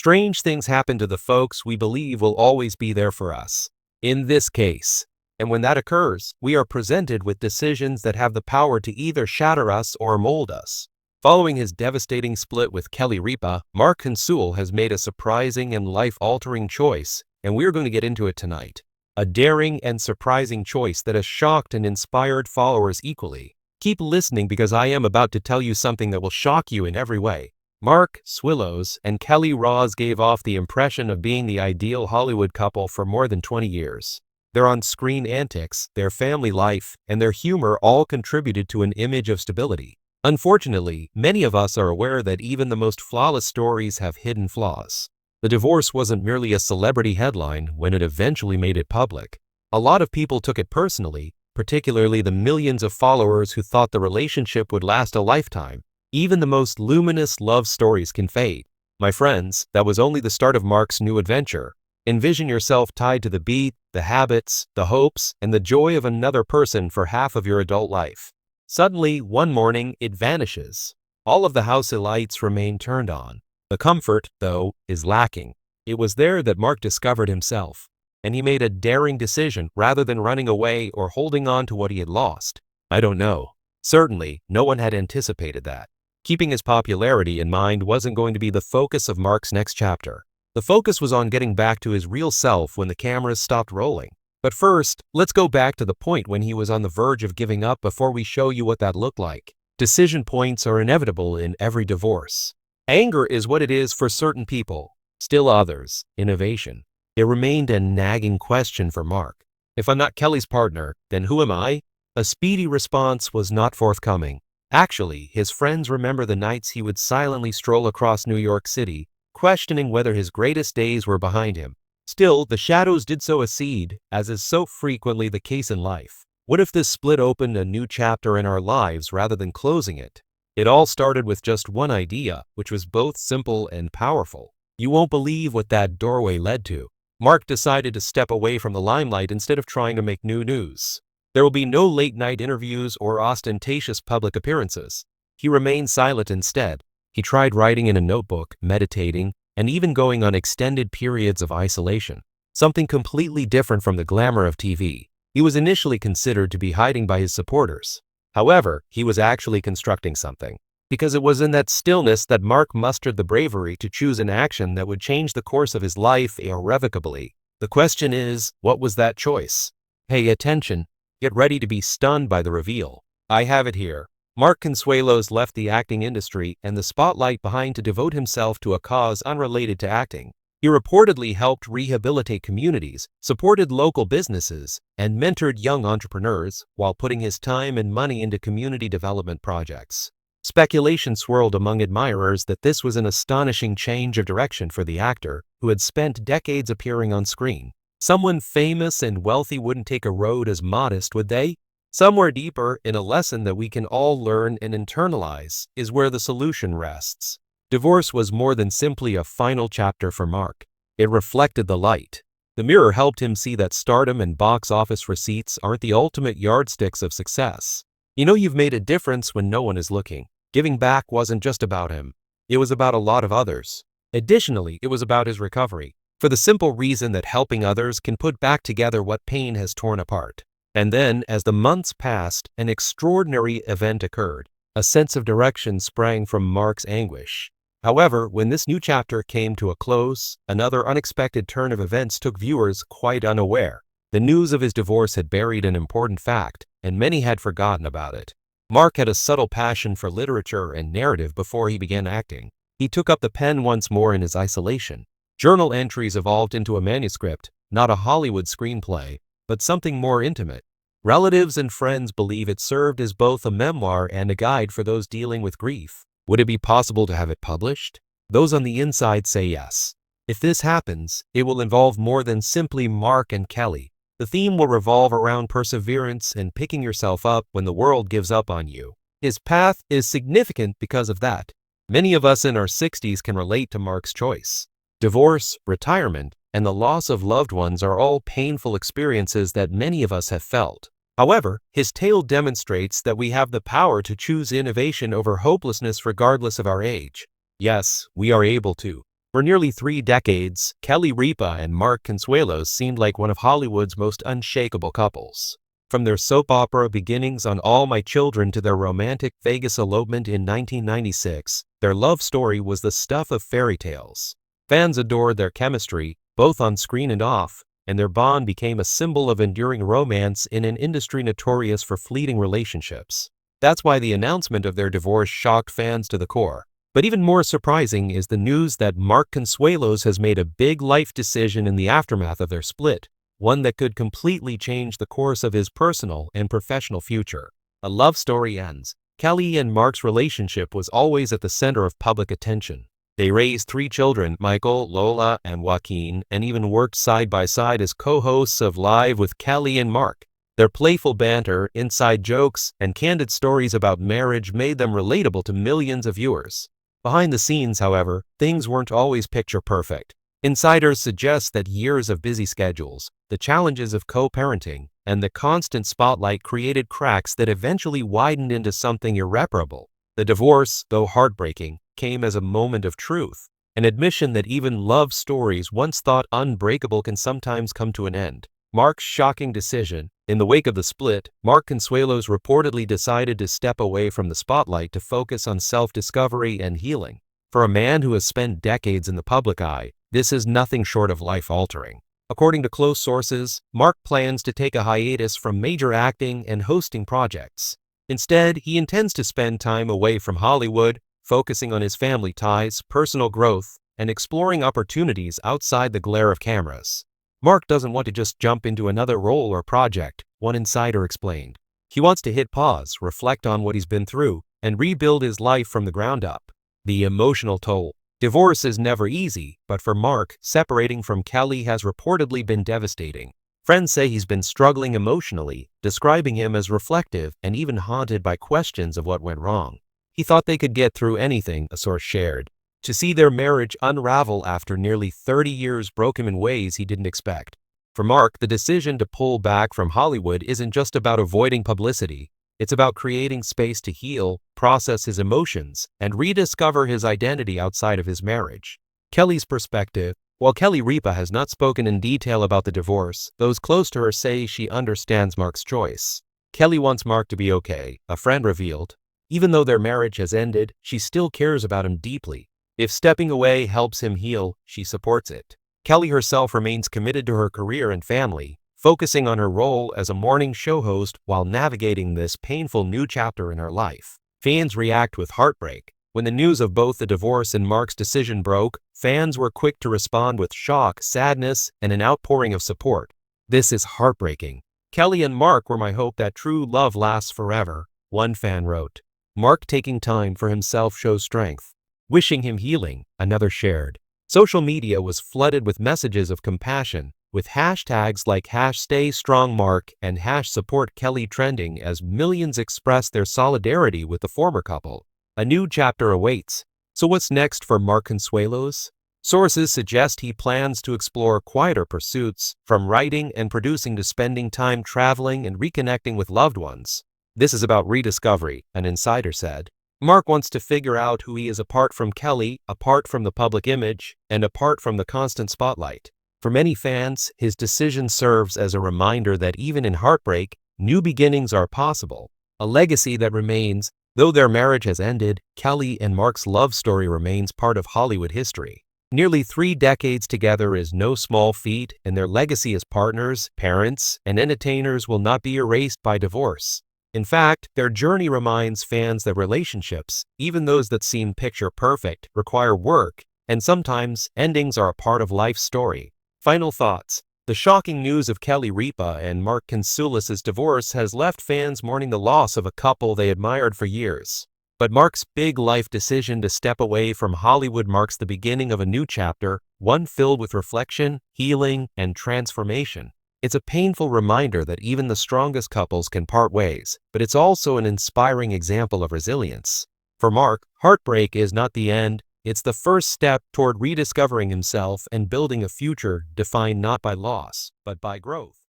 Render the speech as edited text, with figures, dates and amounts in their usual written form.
Strange things happen to the folks we believe will always be there for us. In this case. And when that occurs, we are presented with decisions that have the power to either shatter us or mold us. Following his devastating split with Kelly Ripa, Mark Consuelos has made a surprising and life-altering choice, and we're going to get into it tonight. A daring and surprising choice that has shocked and inspired followers equally. Keep listening because I am about to tell you something that will shock you in every way. Mark Consuelos and Kelly Ripa gave off the impression of being the ideal Hollywood couple for more than 20 years. Their on-screen antics, their family life, and their humor all contributed to an image of stability. Unfortunately, many of us are aware that even the most flawless stories have hidden flaws. The divorce wasn't merely a celebrity headline when it eventually made it public. A lot of people took it personally, particularly the millions of followers who thought the relationship would last a lifetime. Even the most luminous love stories can fade. My friends, that was only the start of Mark's new adventure. Envision yourself tied to the beat, the habits, the hopes, and the joy of another person for half of your adult life. Suddenly, one morning, it vanishes. All of the house lights remain turned on. The comfort, though, is lacking. It was there that Mark discovered himself, and he made a daring decision rather than running away or holding on to what he had lost. I don't know. Certainly, no one had anticipated that. Keeping his popularity in mind wasn't going to be the focus of Mark's next chapter. The focus was on getting back to his real self when the cameras stopped rolling. But first, let's go back to the point when he was on the verge of giving up before we show you what that looked like. Decision points are inevitable in every divorce. Anger is what it is for certain people. Still others, innovation. It remained a nagging question for Mark. If I'm not Kelly's partner, then who am I? A speedy response was not forthcoming. Actually, his friends remember the nights he would silently stroll across New York City, questioning whether his greatest days were behind him. Still, the shadows did sow a seed, as is so frequently the case in life. What if this split opened a new chapter in our lives rather than closing it? It all started with just one idea, which was both simple and powerful. You won't believe what that doorway led to. Mark decided to step away from the limelight instead of trying to make new news. There will be no late-night interviews or ostentatious public appearances. He remained silent instead. He tried writing in a notebook, meditating, and even going on extended periods of isolation. Something completely different from the glamour of TV. He was initially considered to be hiding by his supporters. However, he was actually constructing something. Because it was in that stillness that Mark mustered the bravery to choose an action that would change the course of his life irrevocably. The question is, what was that choice? Pay attention. Get ready to be stunned by the reveal. I have it here. Mark Consuelos left the acting industry and the spotlight behind to devote himself to a cause unrelated to acting. He reportedly helped rehabilitate communities, supported local businesses, and mentored young entrepreneurs while putting his time and money into community development projects. Speculation swirled among admirers that this was an astonishing change of direction for the actor who had spent decades appearing on screen. Someone famous and wealthy wouldn't take a road as modest, would they? Somewhere deeper, in a lesson that we can all learn and internalize, is where the solution rests. Divorce was more than simply a final chapter for Mark. It reflected the light. The mirror helped him see that stardom and box office receipts aren't the ultimate yardsticks of success. You know you've made a difference when no one is looking. Giving back wasn't just about him. It was about a lot of others. Additionally, it was about his recovery, for the simple reason that helping others can put back together what pain has torn apart. And then, as the months passed, an extraordinary event occurred. A sense of direction sprang from Mark's anguish. However, when this new chapter came to a close, another unexpected turn of events took viewers quite unaware. The news of his divorce had buried an important fact, and many had forgotten about it. Mark had a subtle passion for literature and narrative before he began acting. He took up the pen once more in his isolation. Journal entries evolved into a manuscript, not a Hollywood screenplay, but something more intimate. Relatives and friends believe it served as both a memoir and a guide for those dealing with grief. Would it be possible to have it published? Those on the inside say yes. If this happens, it will involve more than simply Mark and Kelly. The theme will revolve around perseverance and picking yourself up when the world gives up on you. His path is significant because of that. Many of us in our 60s can relate to Mark's choice. Divorce, retirement, and the loss of loved ones are all painful experiences that many of us have felt. However, his tale demonstrates that we have the power to choose innovation over hopelessness regardless of our age. Yes, we are able to. For nearly 3 decades, Kelly Ripa and Mark Consuelos seemed like one of Hollywood's most unshakable couples. From their soap opera beginnings on All My Children to their romantic Vegas elopement in 1996, their love story was the stuff of fairy tales. Fans adored their chemistry, both on screen and off, and their bond became a symbol of enduring romance in an industry notorious for fleeting relationships. That's why the announcement of their divorce shocked fans to the core. But even more surprising is the news that Mark Consuelos has made a big life decision in the aftermath of their split, one that could completely change the course of his personal and professional future. A love story ends. Kelly and Mark's relationship was always at the center of public attention. They raised 3 children, Michael, Lola, and Joaquin, and even worked side by side as co-hosts of Live with Kelly and Mark. Their playful banter, inside jokes, and candid stories about marriage made them relatable to millions of viewers. Behind the scenes, however, things weren't always picture perfect. Insiders suggest that years of busy schedules, the challenges of co-parenting, and the constant spotlight created cracks that eventually widened into something irreparable. The divorce, though heartbreaking, came as a moment of truth, an admission that even love stories once thought unbreakable can sometimes come to an end. Mark's shocking decision. In the wake of the split, Mark Consuelos reportedly decided to step away from the spotlight to focus on self-discovery and healing. For a man who has spent decades in the public eye, this is nothing short of life-altering. According to close sources, Mark plans to take a hiatus from major acting and hosting projects. Instead, he intends to spend time away from Hollywood, focusing on his family ties, personal growth, and exploring opportunities outside the glare of cameras. Mark doesn't want to just jump into another role or project, one insider explained. He wants to hit pause, reflect on what he's been through, and rebuild his life from the ground up. The emotional toll. Divorce is never easy, but for Mark, separating from Kelly has reportedly been devastating. Friends say he's been struggling emotionally, describing him as reflective and even haunted by questions of what went wrong. He thought they could get through anything, a source shared. To see their marriage unravel after nearly 30 years broke him in ways he didn't expect. For Mark, the decision to pull back from Hollywood isn't just about avoiding publicity. It's about creating space to heal, process his emotions, and rediscover his identity outside of his marriage. Kelly's perspective. While Kelly Ripa has not spoken in detail about the divorce, those close to her say she understands Mark's choice. Kelly wants Mark to be okay, a friend revealed. Even though their marriage has ended, she still cares about him deeply. If stepping away helps him heal, she supports it. Kelly herself remains committed to her career and family, focusing on her role as a morning show host while navigating this painful new chapter in her life. Fans react with heartbreak. When the news of both the divorce and Mark's decision broke, fans were quick to respond with shock, sadness, and an outpouring of support. This is heartbreaking. Kelly and Mark were my hope that true love lasts forever, one fan wrote. Mark taking time for himself shows strength. Wishing him healing, another shared. Social media was flooded with messages of compassion, with hashtags like #StayStrongMark and #SupportKelly trending as millions expressed their solidarity with the former couple. A new chapter awaits. So what's next for Mark Consuelos? Sources suggest he plans to explore quieter pursuits, from writing and producing to spending time traveling and reconnecting with loved ones. This is about rediscovery, an insider said. Mark wants to figure out who he is apart from Kelly, apart from the public image, and apart from the constant spotlight. For many fans, his decision serves as a reminder that even in heartbreak, new beginnings are possible. A legacy that remains. Though their marriage has ended, Kelly and Mark's love story remains part of Hollywood history. Nearly 3 decades together is no small feat, and their legacy as partners, parents, and entertainers will not be erased by divorce. In fact, their journey reminds fans that relationships, even those that seem picture perfect, require work, and sometimes endings are a part of life's story. Final thoughts. The shocking news of Kelly Ripa and Mark Consuelos' divorce has left fans mourning the loss of a couple they admired for years. But Mark's big life decision to step away from Hollywood marks the beginning of a new chapter, one filled with reflection, healing, and transformation. It's a painful reminder that even the strongest couples can part ways, but it's also an inspiring example of resilience. For Mark, heartbreak is not the end. It's the first step toward rediscovering himself and building a future defined not by loss, but by growth.